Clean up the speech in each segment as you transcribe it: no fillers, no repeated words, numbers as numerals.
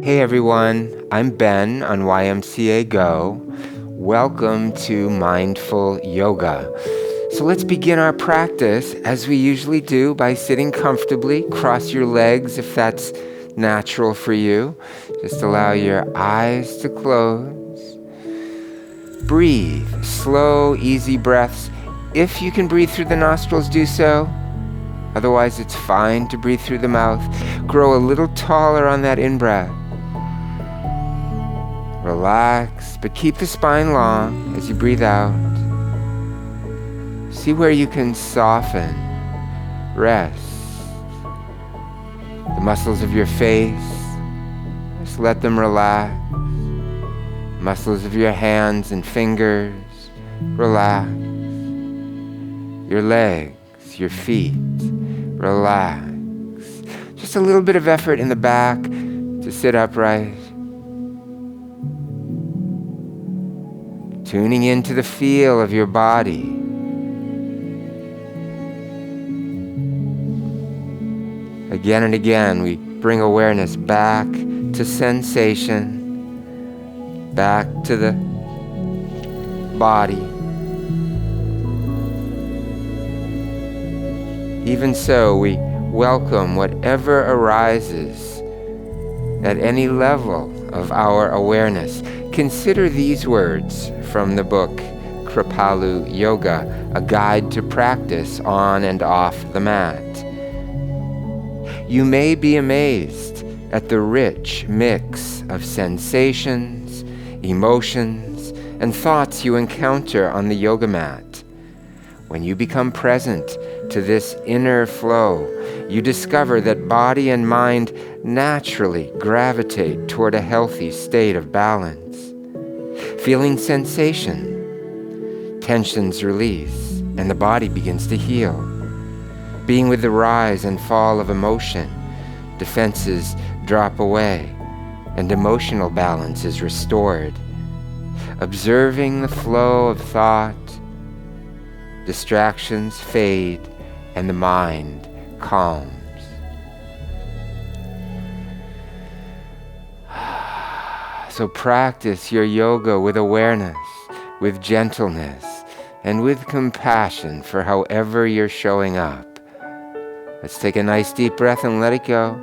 Hey everyone, I'm Ben on YMCA Go. Welcome to Mindful Yoga. So let's begin our practice as we usually do by sitting comfortably. Cross your legs if that's natural for you. Just allow your eyes to close. Breathe, slow, easy breaths. If you can breathe through the nostrils, do so. Otherwise, it's fine to breathe through the mouth. Grow a little taller on that in-breath. Relax, but keep the spine long as you breathe out. See where you can soften, rest. The muscles of your face, just let them relax. Muscles of your hands and fingers, relax. Your legs, your feet, relax. Just a little bit of effort in the back to sit upright. Tuning into the feel of your body. Again and again, we bring awareness back to sensation, back to the body. Even so, we welcome whatever arises at any level of our awareness. Consider these words from the book Kripalu Yoga, a guide to practice on and off the mat. You may be amazed at the rich mix of sensations, emotions, and thoughts you encounter on the yoga mat. When you become present to this inner flow, you discover that body and mind naturally gravitate toward a healthy state of balance. Feeling sensation, tensions release, and the body begins to heal. Being with the rise and fall of emotion, defenses drop away, and emotional balance is restored. Observing the flow of thought, distractions fade, and the mind calms. So practice your yoga with awareness, with gentleness, and with compassion for however you're showing up. Let's take a nice deep breath and let it go.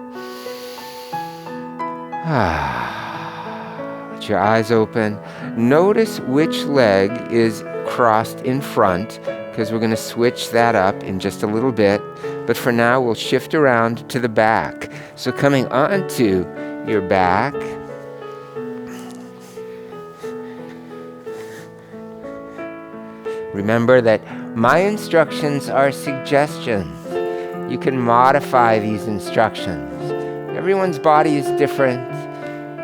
Let your eyes open. Notice which leg is crossed in front, because we're going to switch that up in just a little bit. But for now, we'll shift around to the back. So coming onto your back, remember that my instructions are suggestions. You can modify these instructions. Everyone's body is different.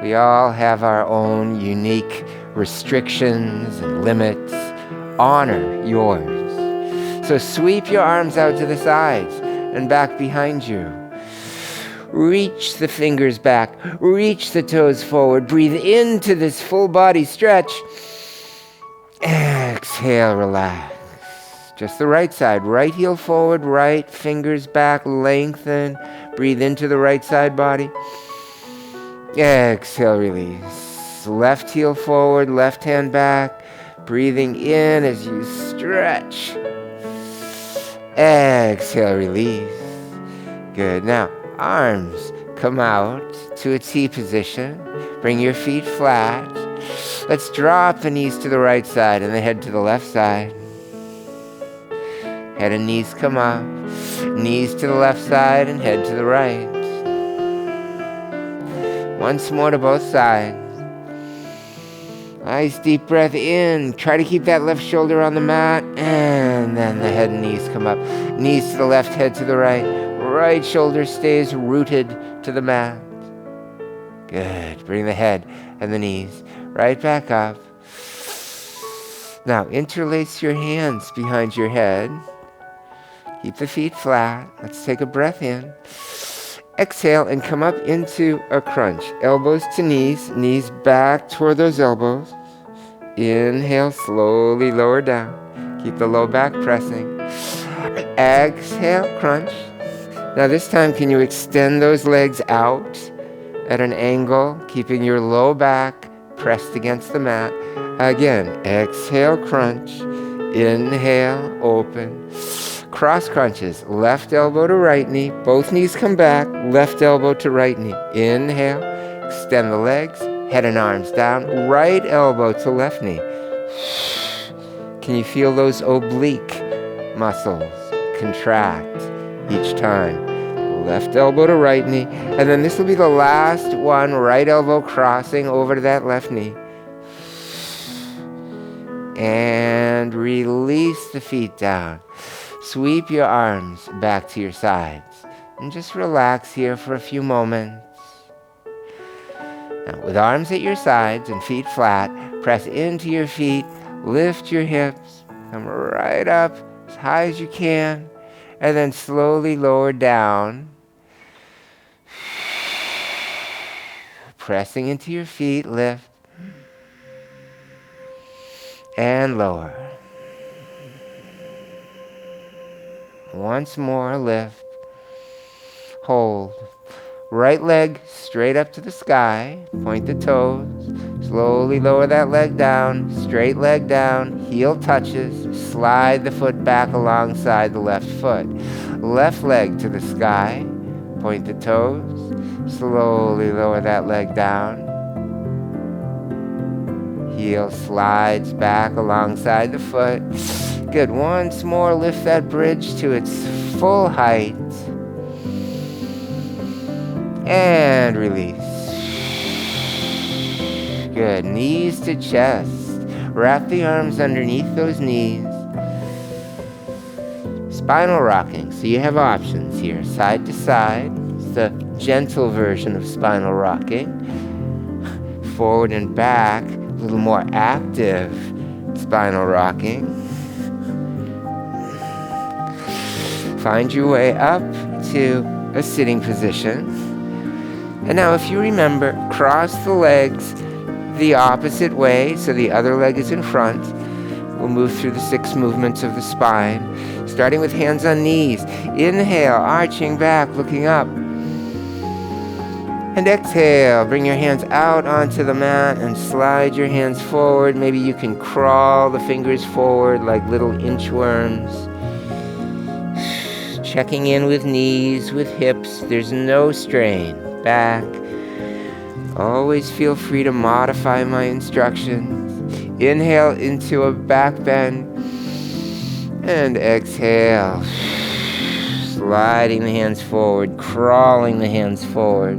We all have our own unique restrictions and limits. Honor yours. So sweep your arms out to the sides and back behind you. Reach the fingers back. Reach the toes forward. Breathe into this full body stretch. Exhale, relax. Just the right side. Right heel forward, right fingers back, lengthen. Breathe into the right side body. Exhale, release. Left heel forward, left hand back. Breathing in as you stretch. Exhale, release. Good. Now, arms come out to a T position. Bring your feet flat. Let's drop the knees to the right side and the head to the left side. Head and knees come up. Knees to the left side and head to the right. Once more to both sides. Nice deep breath in. Try to keep that left shoulder on the mat. And then the head and knees come up. Knees to the left, head to the right. Right shoulder stays rooted to the mat. Good. Bring the head and the knees right back up. Now interlace your hands behind your head. Keep the feet flat. Let's take a breath in. Exhale and come up into a crunch. Elbows to knees, knees back toward those elbows. Inhale, slowly lower down. Keep the low back pressing. Exhale, crunch. Now this time, can you extend those legs out? at an angle, keeping your low back pressed against the mat. Again, exhale, crunch. Inhale, open. Cross crunches, left elbow to right knee. Both knees come back, left elbow to right knee. Inhale, extend the legs, head and arms down, right elbow to left knee. Can you feel those oblique muscles contract each time? Left elbow to right knee. And then this will be the last one, right elbow crossing over to that left knee. And release the feet down. Sweep your arms back to your sides. And just relax here for a few moments. Now, with arms at your sides and feet flat, press into your feet, lift your hips, come right up as high as you can, and then slowly lower down. Pressing into your feet, lift, and lower. Once more, lift, hold. Right leg straight up to the sky, point the toes, slowly lower that leg down, straight leg down, heel touches, slide the foot back alongside the left foot. Left leg to the sky, point the toes, slowly lower that leg down. Heel slides back alongside the foot. Good. Once more, lift that bridge to its full height. And release. Good. Knees to chest. Wrap the arms underneath those knees. Spinal rocking. So you have options here. Side to side. It's the gentle version of spinal rocking. Forward and back. A little more active spinal rocking. Find your way up to a sitting position. And now if you remember, cross the legs the opposite way, so the other leg is in front. We'll move through the 6 movements of the spine, starting with hands on knees. Inhale, arching back, looking up. And exhale, bring your hands out onto the mat and slide your hands forward. Maybe you can crawl the fingers forward like little inchworms. Checking in with knees, with hips. There's no strain. Back. Always feel free to modify my instructions. Inhale into a back bend. And exhale. Sliding the hands forward, crawling the hands forward.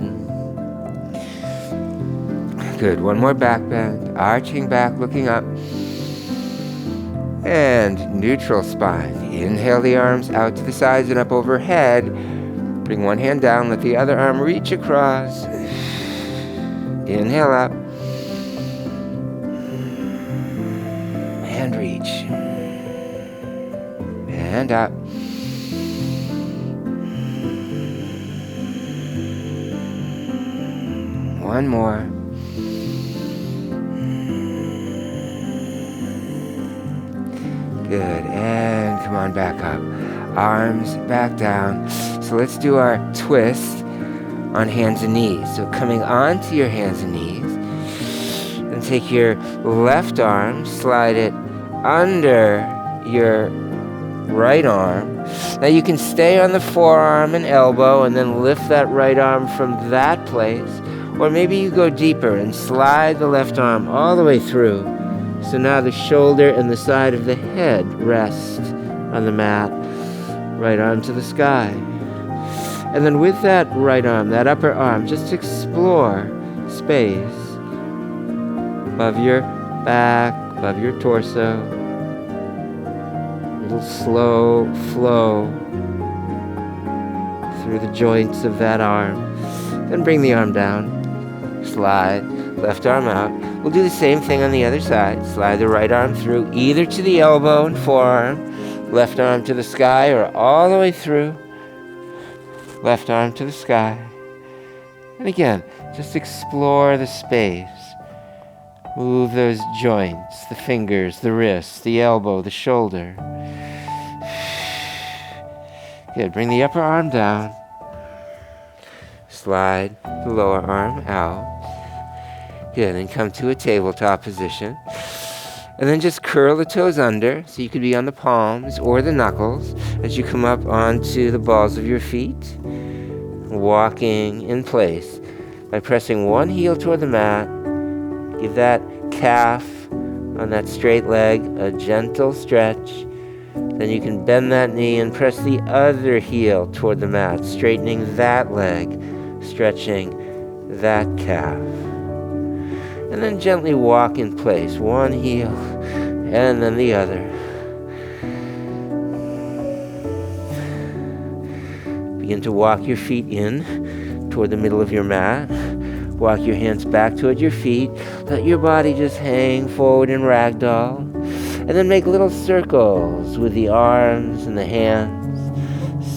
Good. One more back bend. Arching back, looking up. And neutral spine. Inhale the arms out to the sides and up overhead. Bring one hand down, let the other arm reach across. Inhale up. And reach. And up. One more. Good, and come on back up. Arms back down. So let's do our twist on hands and knees. So coming onto your hands and knees, and take your left arm, slide it under your right arm. Now you can stay on the forearm and elbow and then lift that right arm from that place. Or maybe you go deeper and slide the left arm all the way through. So now the shoulder and the side of the head rest on the mat. Right arm to the sky. And then with that right arm, that upper arm, just explore space above your back, above your torso. A little slow flow through the joints of that arm. Then bring the arm down. Slide, left arm out. We'll do the same thing on the other side. Slide the right arm through, either to the elbow and forearm, left arm to the sky, or all the way through, left arm to the sky. And again, just explore the space. Move those joints, the fingers, the wrists, the elbow, the shoulder. Good, bring the upper arm down. slide the lower arm out. Good, and come to a tabletop position. And then just curl the toes under, so you could be on the palms or the knuckles as you come up onto the balls of your feet. Walking in place by pressing one heel toward the mat. Give that calf on that straight leg a gentle stretch. Then you can bend that knee and press the other heel toward the mat, straightening that leg, stretching that calf. And then gently walk in place, one heel and then the other. Begin to walk your feet in toward the middle of your mat. Walk your hands back toward your feet. Let your body just hang forward in ragdoll. And then make little circles with the arms and the hands,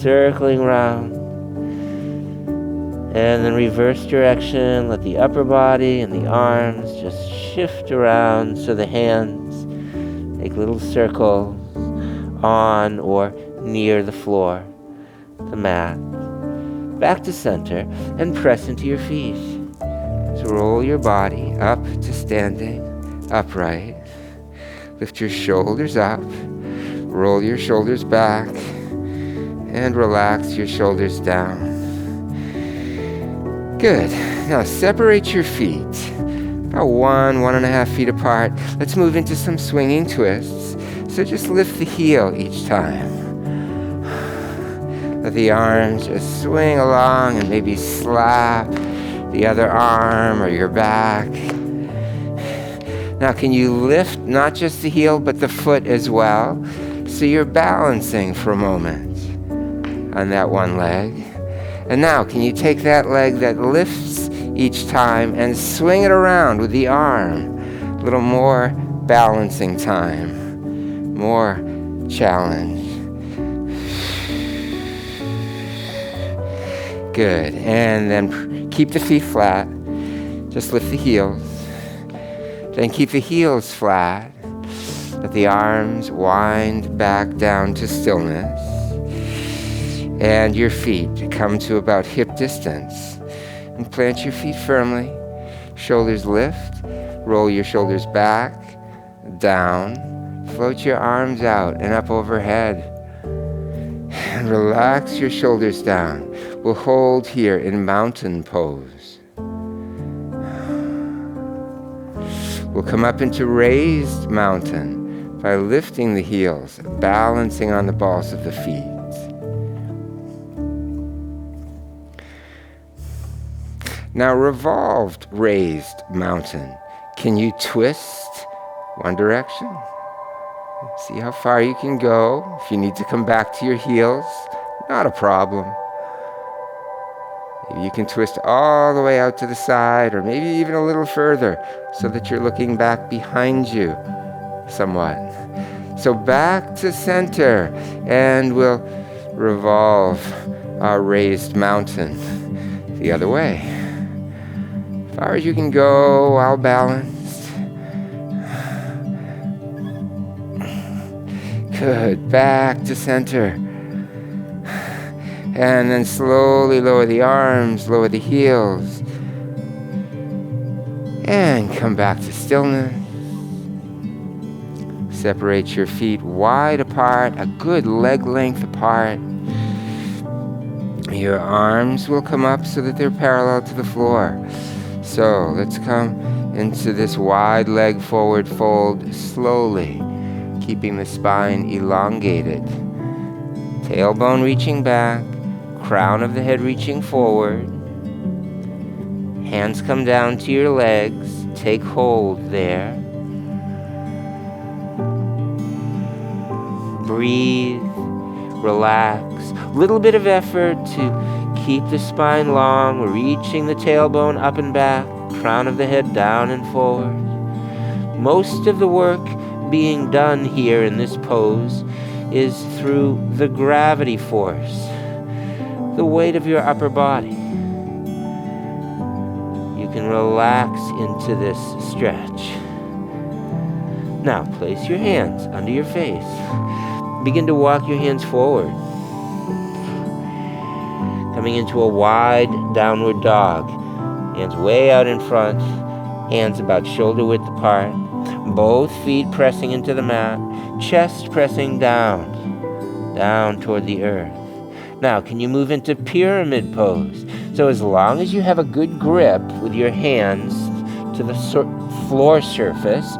circling around. And then reverse direction. Let the upper body and the arms just shift around so the hands make little circles on or near the floor, the mat. Back to center and press into your feet. So roll your body up to standing upright. Lift your shoulders up. Roll your shoulders back. And relax your shoulders down. Good. Now separate your feet. About 1.5 feet apart. Let's move into some swinging twists. So just lift the heel each time. Let the arms just swing along and maybe slap the other arm or your back. Now can you lift not just the heel but the foot as well? So you're balancing for a moment on that one leg. And now can you take that leg that lifts each time and swing it around with the arm? A little more balancing time, more challenge. Good, and then keep the feet flat. Just lift the heels. Then keep the heels flat. Let the arms wind back down to stillness. And your feet come to about hip distance. And plant your feet firmly. Shoulders lift. Roll your shoulders back, down. Float your arms out and up overhead. And relax your shoulders down. We'll hold here in mountain pose. We'll come up into raised mountain by lifting the heels, balancing on the balls of the feet. Now revolved raised mountain. Can you twist one direction? See how far you can go. If you need to come back to your heels, not a problem. Maybe you can twist all the way out to the side, or maybe even a little further, so that you're looking back behind you somewhat. So back to center, and we'll revolve our raised mountain the other way. As far as you can go while balanced. Good, back to center. And then slowly lower the arms, lower the heels. And come back to stillness. Separate your feet wide apart, a good leg length apart. Your arms will come up so that they're parallel to the floor. So let's come into this wide leg forward fold slowly, keeping the spine elongated. Tailbone reaching back. Crown of the head reaching forward. Hands come down to your legs. Take hold there. Breathe. Relax. Little bit of effort to keep the spine long, reaching the tailbone up and back. Crown of the head down and forward. Most of the work being done here in this pose is through the gravity force. The weight of your upper body. You can relax into this stretch. Now place your hands under your face. Begin to walk your hands forward. Coming coming into a wide downward dog. Hands way out in front, hands about shoulder width apart, both feet pressing into the mat, chest pressing down toward the earth. Now, can you move into pyramid pose? So as long as you have a good grip with your hands to the floor surface,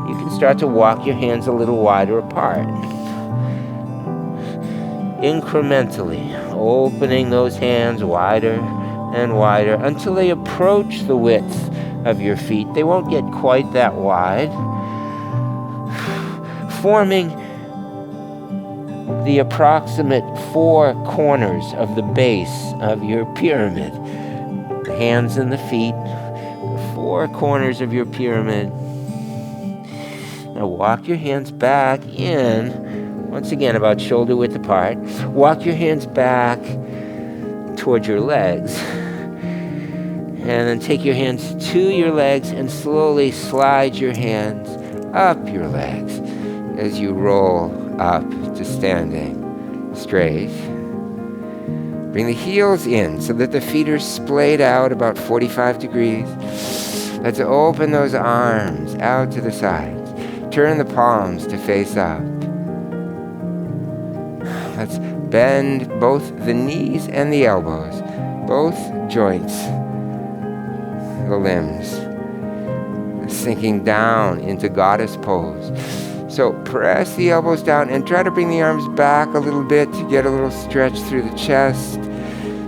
you can start to walk your hands a little wider apart. Incrementally, opening those hands wider and wider until they approach the width of your feet. They won't get quite that wide, forming the approximate 4 corners of the base of your pyramid. The hands and the feet, the 4 corners of your pyramid. Now walk your hands back in, once again about shoulder width apart. Walk your hands back toward your legs. And then take your hands to your legs and slowly slide your hands up your legs as you roll up to standing straight. Bring the heels in so that the feet are splayed out about 45 degrees. Let's open those arms out to the sides. Turn the palms to face up. Let's bend both the knees and the elbows, both joints, the limbs, sinking down into goddess pose. So press the elbows down and try to bring the arms back a little bit to get a little stretch through the chest.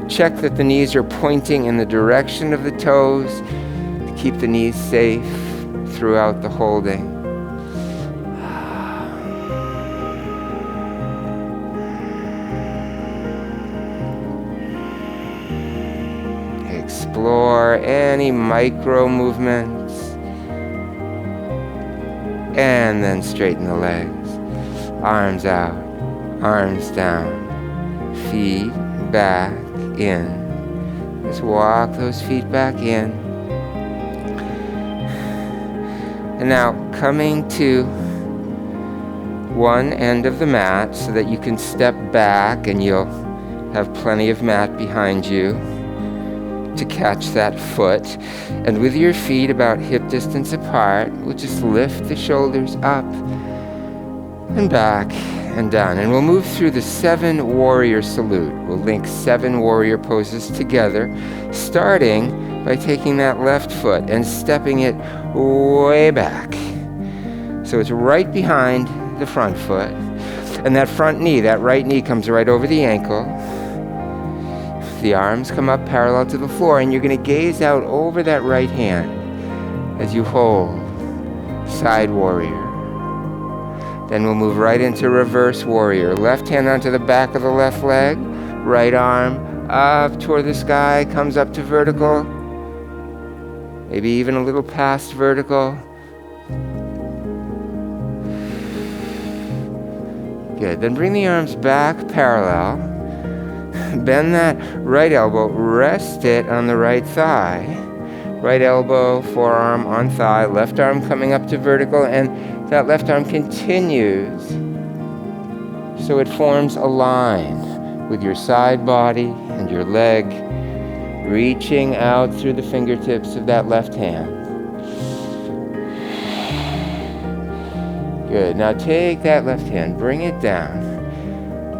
Check that the knees are pointing in the direction of the toes to keep the knees safe throughout the holding. Explore any micro movements. And then straighten the legs. Arms out, arms down, feet back in. Just walk those feet back in. And now coming to one end of the mat so that you can step back and you'll have plenty of mat behind you to catch that foot. And with your feet about hip distance apart, we'll just lift the shoulders up and back and down. And we'll move through the 7 warrior salute. We'll link 7 warrior poses together, starting by taking that left foot and stepping it way back. So it's right behind the front foot. And that front knee, that right knee comes right over the ankle. The arms come up parallel to the floor, and you're going to gaze out over that right hand as you hold side warrior. Then we'll move right into reverse warrior. Left hand onto the back of the left leg, right arm up toward the sky, comes up to vertical, maybe even a little past vertical. Good. Then bring the arms back parallel. Bend that right elbow, rest it on the right thigh. Right elbow, forearm on thigh, left arm coming up to vertical, and that left arm continues. So it forms a line with your side body and your leg, reaching out through the fingertips of that left hand. Good. Now take that left hand, bring it down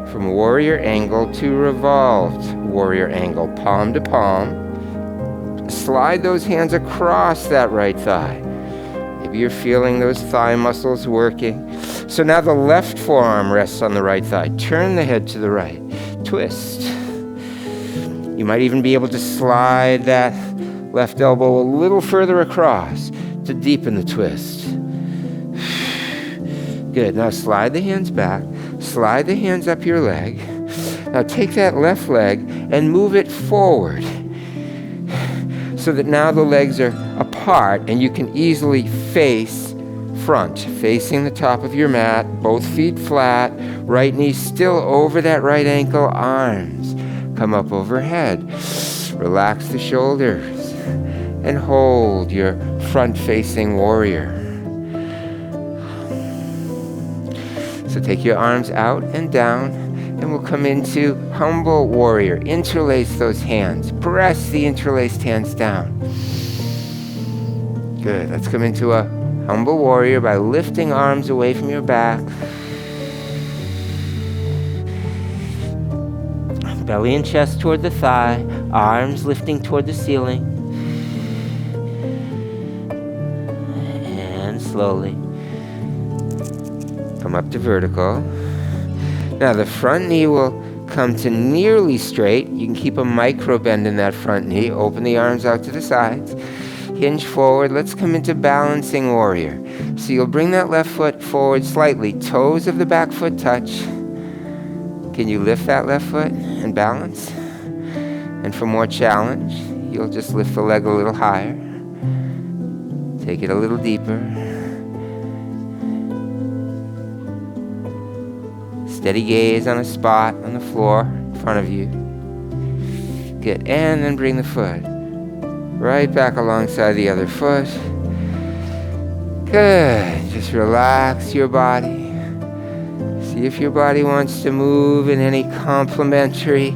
from warrior angle to revolved warrior angle, palm to palm. Slide those hands across that right thigh. Maybe you're feeling those thigh muscles working. So now the left forearm rests on the right thigh. Turn the head to the right. Twist. You might even be able to slide that left elbow a little further across to deepen the twist. Good. Now slide the hands back. Slide the hands up your leg. Now take that left leg and move it forward so that now the legs are apart and you can easily face front, facing the top of your mat, both feet flat, right knee still over that right ankle, arms come up overhead. Relax the shoulders and hold your front-facing warrior. So take your arms out and down And we'll come into humble warrior. Interlace those hands. Press the interlaced hands down. Good. Let's come into a humble warrior by lifting arms away from your back. Belly and chest toward the thigh. Arms lifting toward the ceiling. And slowly come up to vertical. Now the front knee will come to nearly straight. You can keep a micro bend in that front knee. Open the arms out to the sides. Hinge forward. Let's come into balancing warrior. So you'll bring that left foot forward slightly. Toes of the back foot touch. Can you lift that left foot and balance? And for more challenge, you'll just lift the leg a little higher. Take it a little deeper. Steady gaze on a spot on the floor in front of you. Good. And then bring the foot right back alongside the other foot. Good. Just relax your body. See if your body wants to move in any complementary,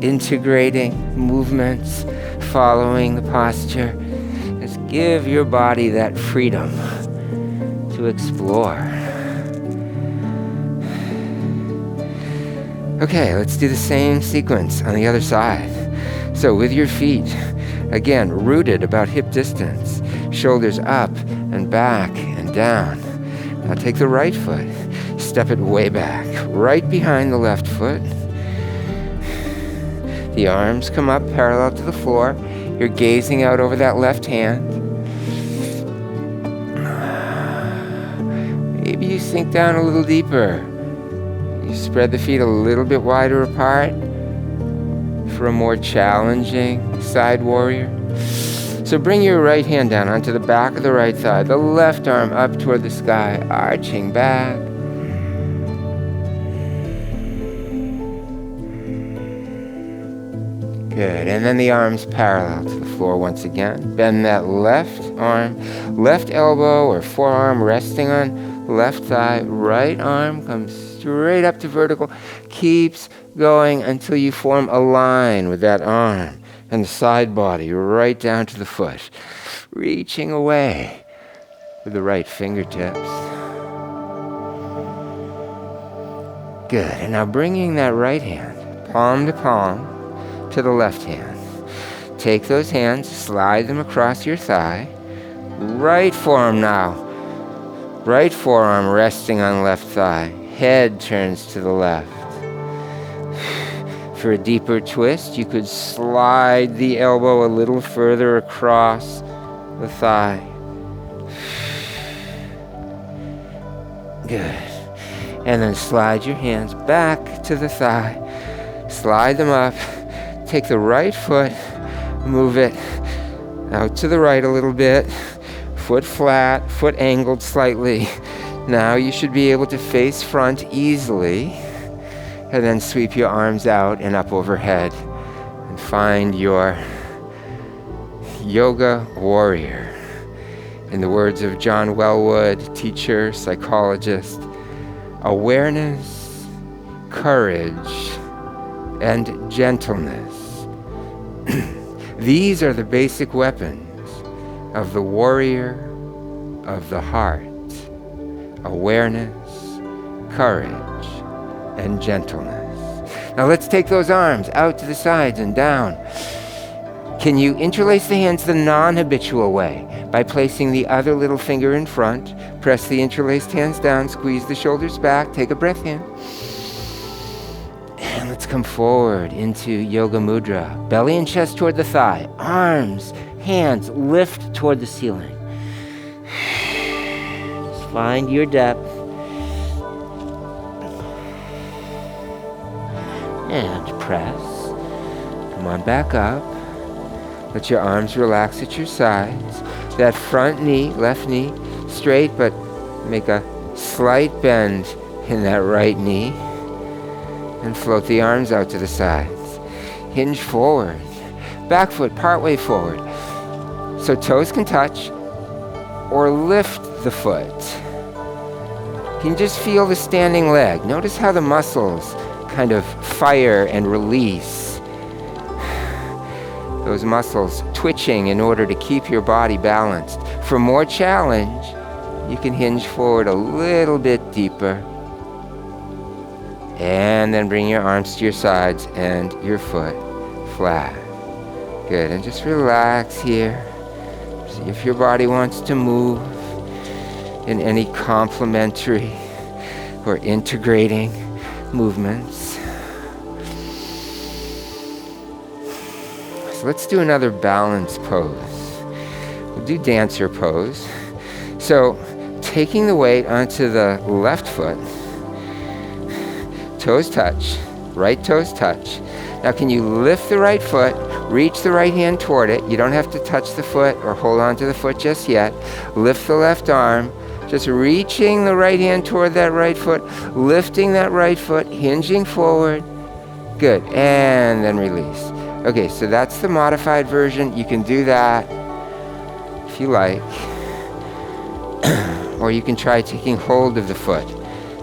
integrating movements following the posture. Just give your body that freedom to explore. Okay, let's do the same sequence on the other side. So with your feet, again, rooted about hip distance, shoulders up and back and down. Now take the right foot, step it way back, right behind the left foot. The arms come up parallel to the floor. You're gazing out over that left hand. Maybe you sink down a little deeper. You spread the feet a little bit wider apart for a more challenging side warrior. So bring your right hand down onto the back of the right thigh, the left arm up toward the sky, arching back. Good, and then the arms parallel to the floor once again. Bend that left arm, left elbow or forearm resting on left thigh, right arm comes straight up to vertical, keeps going until you form a line with that arm and the side body right down to the foot, reaching away with the right fingertips. Good, and now bringing that right hand, palm to palm, to the left hand. Take those hands, slide them across your thigh. Right forearm now. Right forearm resting on left thigh. Head turns to the left. For a deeper twist, you could slide the elbow a little further across the thigh. Good. And then slide your hands back to the thigh. Slide them up. Take the right foot, move it out to the right a little bit. Foot flat, foot angled slightly. Now you should be able to face front easily. And then sweep your arms out and up overhead. And find your yoga warrior. In the words of John Wellwood, teacher, psychologist, awareness, courage, and gentleness. These are the basic weapons of the warrior of the heart. Awareness, courage, and gentleness. Now let's take those arms out to the sides and down. Can you interlace the hands the non-habitual way by placing the other little finger in front? Press the interlaced hands down, squeeze the shoulders back, take a breath in. And let's come forward into Yoga Mudra. Belly and chest toward the thigh. Arms, hands lift toward the ceiling. Just find your depth. And press. Come on back up. Let your arms relax at your sides. That front knee, left knee, straight, but make a slight bend in that right knee. And float the arms out to the sides. Hinge forward. Back foot partway forward. So toes can touch or lift the foot. You can just feel the standing leg. Notice how the muscles kind of fire and release. Those muscles twitching in order to keep your body balanced. For more challenge, you can hinge forward a little bit deeper. And then bring your arms to your sides and your foot flat. Good, and just relax here. See if your body wants to move in any complementary or integrating movements. So let's do another balance pose. We'll do dancer pose. So taking the weight onto the left foot, toes touch, right toes touch. Now can you lift the right foot, reach the right hand toward it. You don't have to touch the foot or hold on to the foot just yet. Lift the left arm, just reaching the right hand toward that right foot, lifting that right foot, hinging forward. Good, and then release. Okay, so that's the modified version. You can do that if you like. Or you can try taking hold of the foot.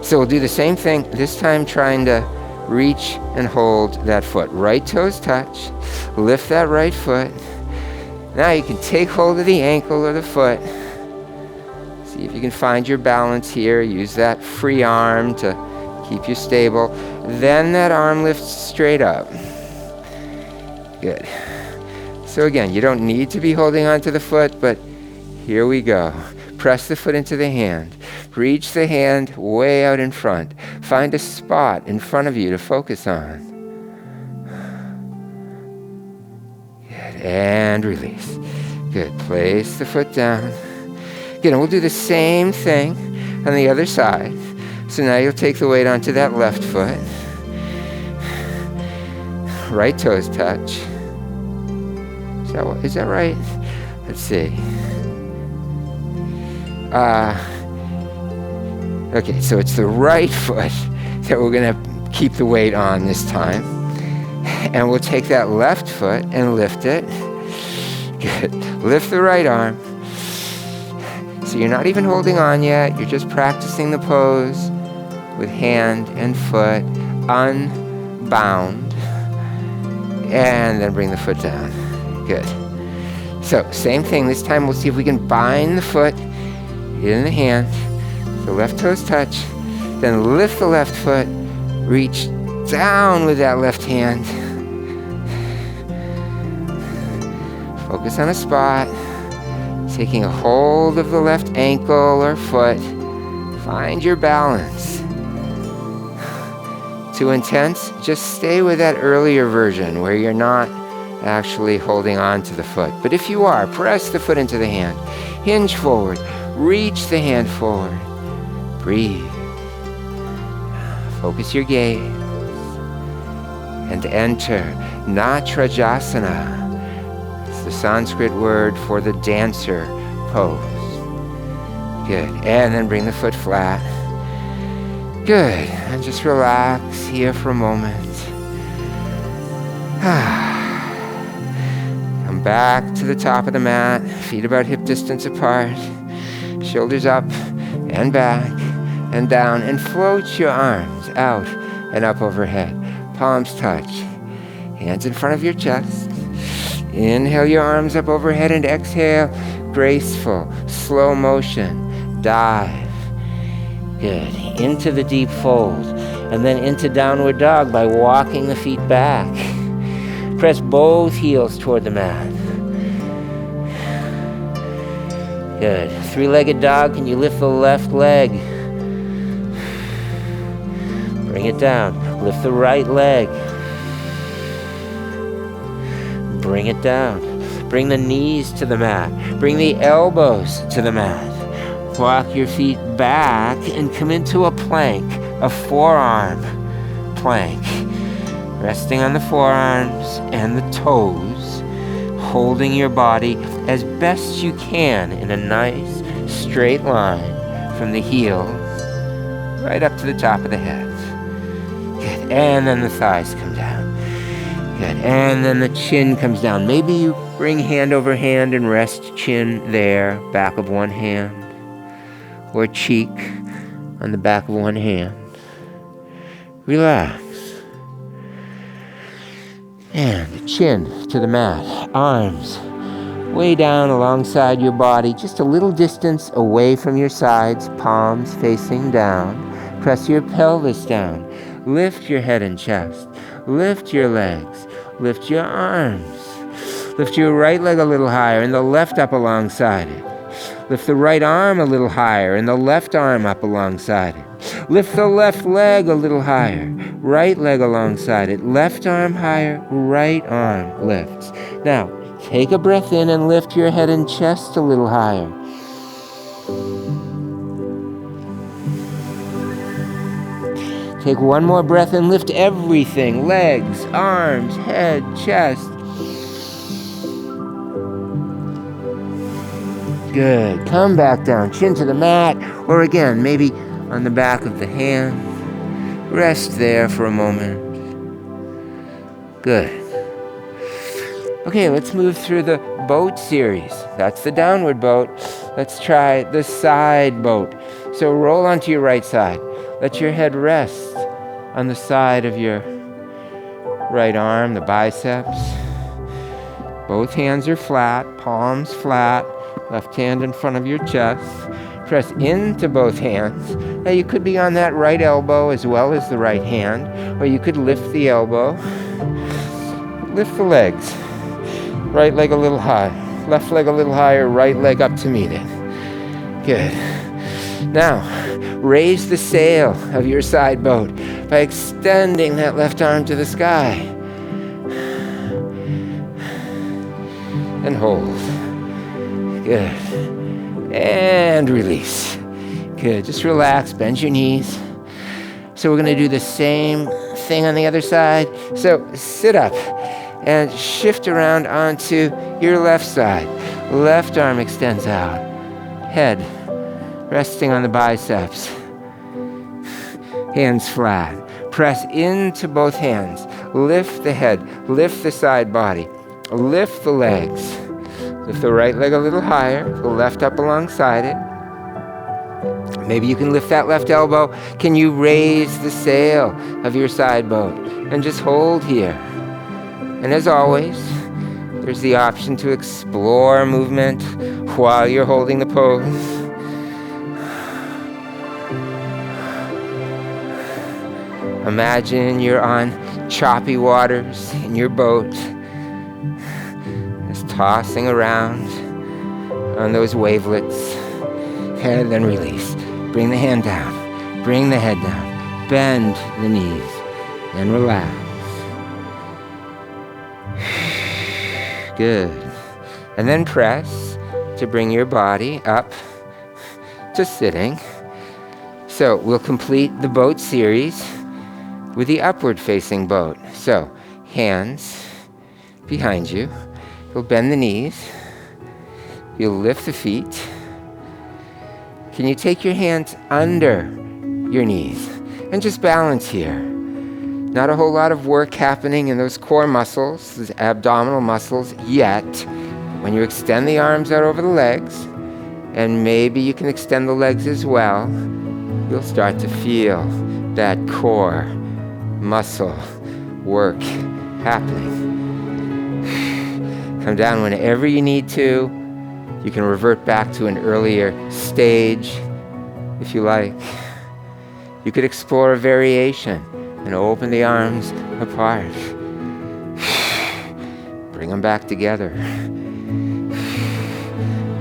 So we'll do the same thing, this time trying to reach and hold that foot. Right toes touch, lift that right foot. Now you can take hold of the ankle or the foot. See if you can find your balance here. Use that free arm to keep you stable. Then that arm lifts straight up. Good. So again, you don't need to be holding onto the foot, but here we go. Press the foot into the hand. Reach the hand way out in front. Find a spot in front of you to focus on. Good, and release. Good, place the foot down. Good, and we'll do the same thing on the other side. So now you'll take the weight onto that left foot. Right toes touch. Is that right? Let's see. Okay, so it's the right foot that we're going to keep the weight on this time. And we'll take that left foot and lift it. Good. Lift the right arm. So you're not even holding on yet. You're just practicing the pose with hand and foot unbound. And then bring the foot down. Good. So, same thing. This time we'll see if we can bind the foot in the hand. The left toes touch. Then lift the left foot. Reach down with that left hand. Focus on a spot. Taking a hold of the left ankle or foot. Find your balance. Too intense? Just stay with that earlier version where you're not actually holding on to the foot. But if you are, press the foot into the hand. Hinge forward. Reach the hand forward. Breathe. Focus your gaze. And enter Natrajasana. It's the Sanskrit word for the dancer pose. Good. And then bring the foot flat. Good. And just relax here for a moment. Come back to the top of the mat. Feet about hip distance apart. Shoulders up and back and down. And float your arms out and up overhead. Palms touch. Hands in front of your chest. Inhale your arms up overhead and exhale. Graceful, slow motion. Dive. Good. Into the deep fold. And then into downward dog by walking the feet back. Press both heels toward the mat. Good. Three-legged dog. Can you lift the left leg? Bring it down. Lift the right leg. Bring it down. Bring the knees to the mat. Bring the elbows to the mat. Walk your feet back and come into a plank, a forearm plank. Resting on the forearms and the toes, holding your body as best you can in a nice straight line from the heels right up to the top of the head. Good. And then the thighs come down. Good. And then the chin comes down. Maybe you bring hand over hand and rest chin there, back of one hand, or cheek on the back of one hand. Relax. And chin to the mat, arms way down alongside your body, just a little distance away from your sides, palms facing down. Press your pelvis down. Lift your head and chest. Lift your legs. Lift your arms. Lift your right leg a little higher and the left up alongside it. Lift the right arm a little higher and the left arm up alongside it. Lift the left leg a little higher, right leg alongside it. Left arm higher, right arm lifts. Now, take a breath in and lift your head and chest a little higher. Take one more breath and lift everything, legs, arms, head, chest. Good. Come back down, chin to the mat, or again, maybe on the back of the hand. Rest there for a moment. Good. Okay, let's move through the boat series. That's the downward boat. Let's try the side boat. So roll onto your right side. Let your head rest on the side of your right arm, the biceps. Both hands are flat, palms flat, left hand in front of your chest. Press into both hands. Now you could be on that right elbow as well as the right hand, or you could lift the elbow. Lift the legs. Right leg a little high, left leg a little higher, right leg up to meet it. Good. Now, raise the sail of your side boat by extending that left arm to the sky. And hold. Good. And release. Good. Just relax, bend your knees. So we're going to do the same thing on the other side. So sit up and shift around onto your left side. Left arm extends out. Head resting on the biceps. Hands flat. Press into both hands. Lift the head. Lift the side body. Lift the legs. Lift the right leg a little higher. The left up alongside it. Maybe you can lift that left elbow. Can you raise the sail of your side boat? And just hold here. And as always, there's the option to explore movement while you're holding the pose. Imagine you're on choppy waters in your boat, just tossing around on those wavelets. And then release. Bring the hand down. Bring the head down. Bend the knees. And relax. Good. And then press to bring your body up to sitting. So we'll complete the boat series with the upward facing boat. So hands behind you. You'll bend the knees. You'll lift the feet. Can you take your hands under your knees and just balance here? Not a whole lot of work happening in those core muscles, those abdominal muscles yet. When you extend the arms out over the legs, and maybe you can extend the legs as well, you'll start to feel that core muscle work happening. Come down whenever you need to. You can revert back to an earlier stage if you like. You could explore a variation and open the arms apart. Bring them back together.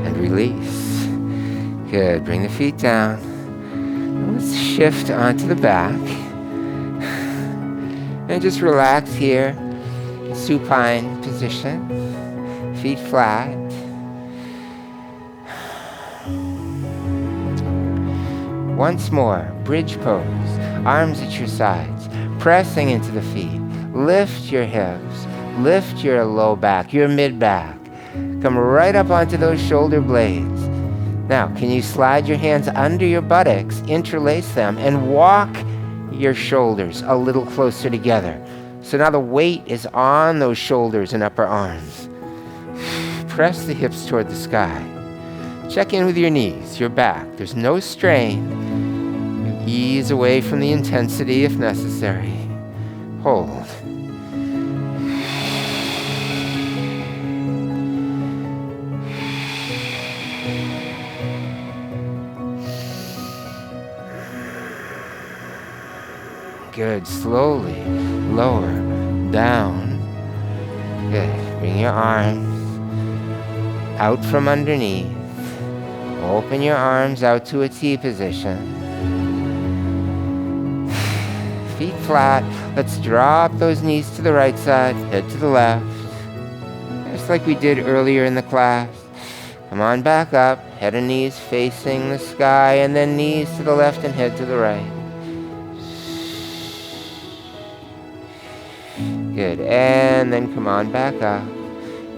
And release. Good. Bring the feet down. Let's shift onto the back. And just relax here. Supine position. Feet flat. Once more, bridge pose. Arms at your sides. Pressing into the feet. Lift your hips. Lift your low back, your mid back. Come right up onto those shoulder blades. Now, can you slide your hands under your buttocks, interlace them, and walk your shoulders a little closer together? So now the weight is on those shoulders and upper arms. Press the hips toward the sky. Check in with your knees, your back. There's no strain. Ease away from the intensity if necessary. Hold. Good. Slowly lower down. Good. Bring your arms out from underneath. Open your arms out to a T position. Feet flat. Let's drop those knees to the right side, head to the left. Just like we did earlier in the class. Come on back up. Head and knees facing the sky, and then knees to the left and head to the right. Good. And then come on back up.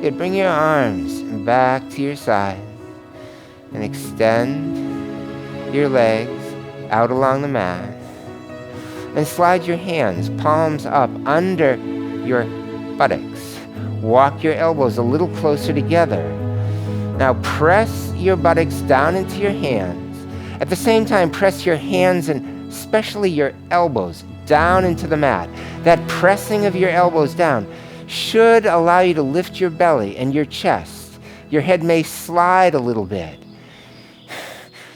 Good. Bring your arms back to your side and extend your legs out along the mat. And slide your hands, palms up under your buttocks. Walk your elbows a little closer together. Now press your buttocks down into your hands. At the same time, press your hands and especially your elbows down into the mat. That pressing of your elbows down should allow you to lift your belly and your chest. Your head may slide a little bit.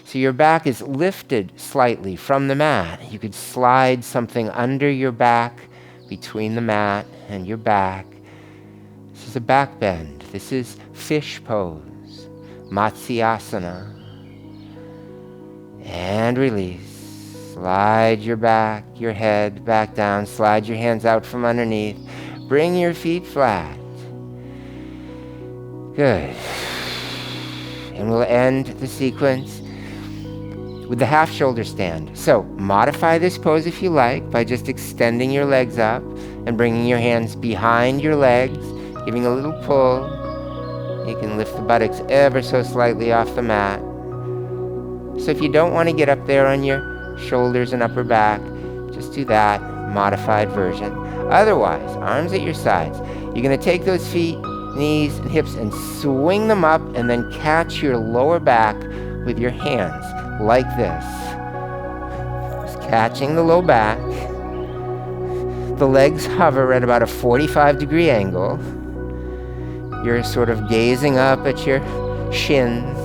So your back is lifted slightly from the mat. You could slide something under your back, between the mat and your back. This is a back bend. This is fish pose, Matsyasana. And release. Slide your back, your head back down. Slide your hands out from underneath. Bring your feet flat. Good. And we'll end the sequence with the half shoulder stand. So modify this pose if you like by just extending your legs up and bringing your hands behind your legs, giving a little pull. You can lift the buttocks ever so slightly off the mat. So if you don't want to get up there on your shoulders and upper back, just do that modified version. Otherwise, arms at your sides. You're going to take those feet, knees, and hips and swing them up and then catch your lower back with your hands. Like this. Just catching the low back. The legs hover at about a 45-degree angle. You're sort of gazing up at your shins.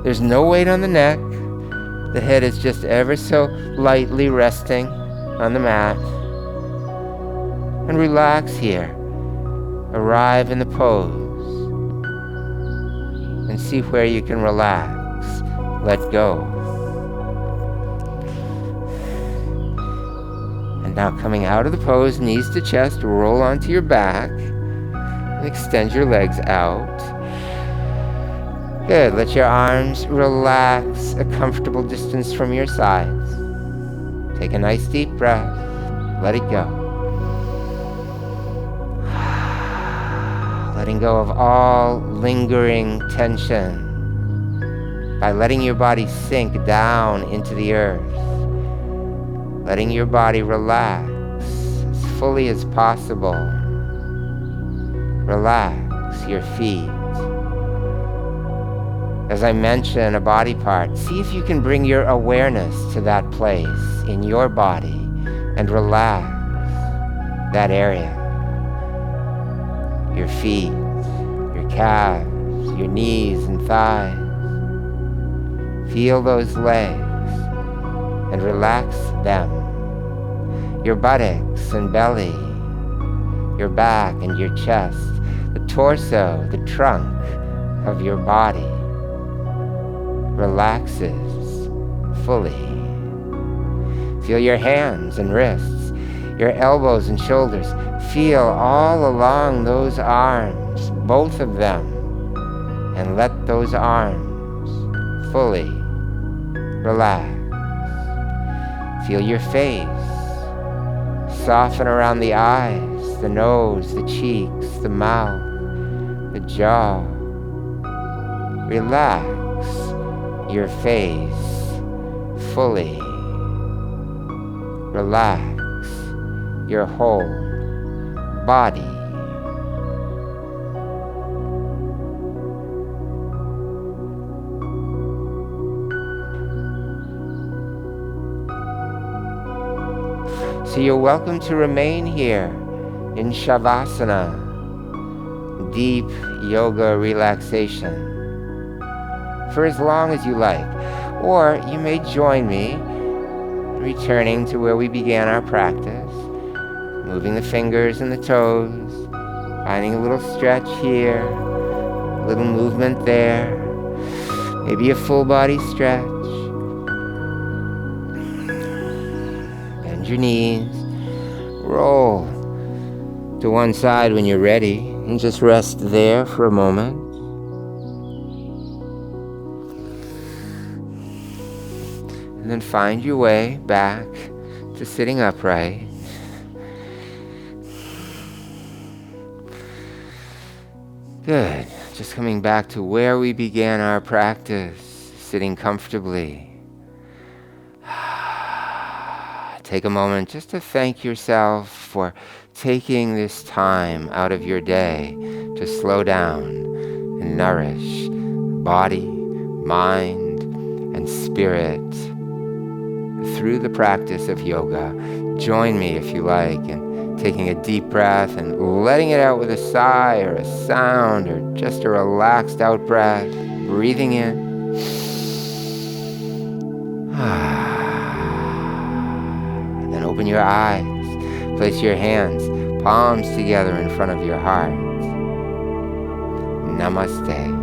There's no weight on the neck. The head is just ever so lightly resting on the mat. And relax here. Arrive in the pose. And see where you can relax. Let go. And now coming out of the pose, knees to chest, roll onto your back. And extend your legs out. Good. Let your arms relax a comfortable distance from your sides. Take a nice deep breath. Let it go. Letting go of all lingering tension by letting your body sink down into the earth. Letting your body relax as fully as possible. Relax your feet. As I mention a body part, see if you can bring your awareness to that place in your body and relax that area. Your feet, your calves, your knees and thighs. Feel those legs and relax them. Your buttocks and belly, your back and your chest, the torso, the trunk of your body relaxes fully. Feel your hands and wrists, your elbows and shoulders. Feel all along those arms, both of them, and let those arms fully relax. Feel your face, soften around the eyes, the nose, the cheeks, the mouth, the jaw. Relax your face fully. Relax your whole body. So you're welcome to remain here in Shavasana, deep yoga relaxation, for as long as you like. Or you may join me returning to where we began our practice, moving the fingers and the toes, finding a little stretch here, a little movement there, maybe a full body stretch. Bend your knees, roll to one side when you're ready, and just rest there for a moment. And then find your way back to sitting upright. Good. Just coming back to where we began our practice, sitting comfortably. Take a moment just to thank yourself for taking this time out of your day to slow down and nourish body, mind, and spirit through the practice of yoga. Join me if you like in taking a deep breath and letting it out with a sigh or a sound or just a relaxed out breath. Breathing in. And then open your eyes. Place your hands, palms together in front of your heart. Namaste.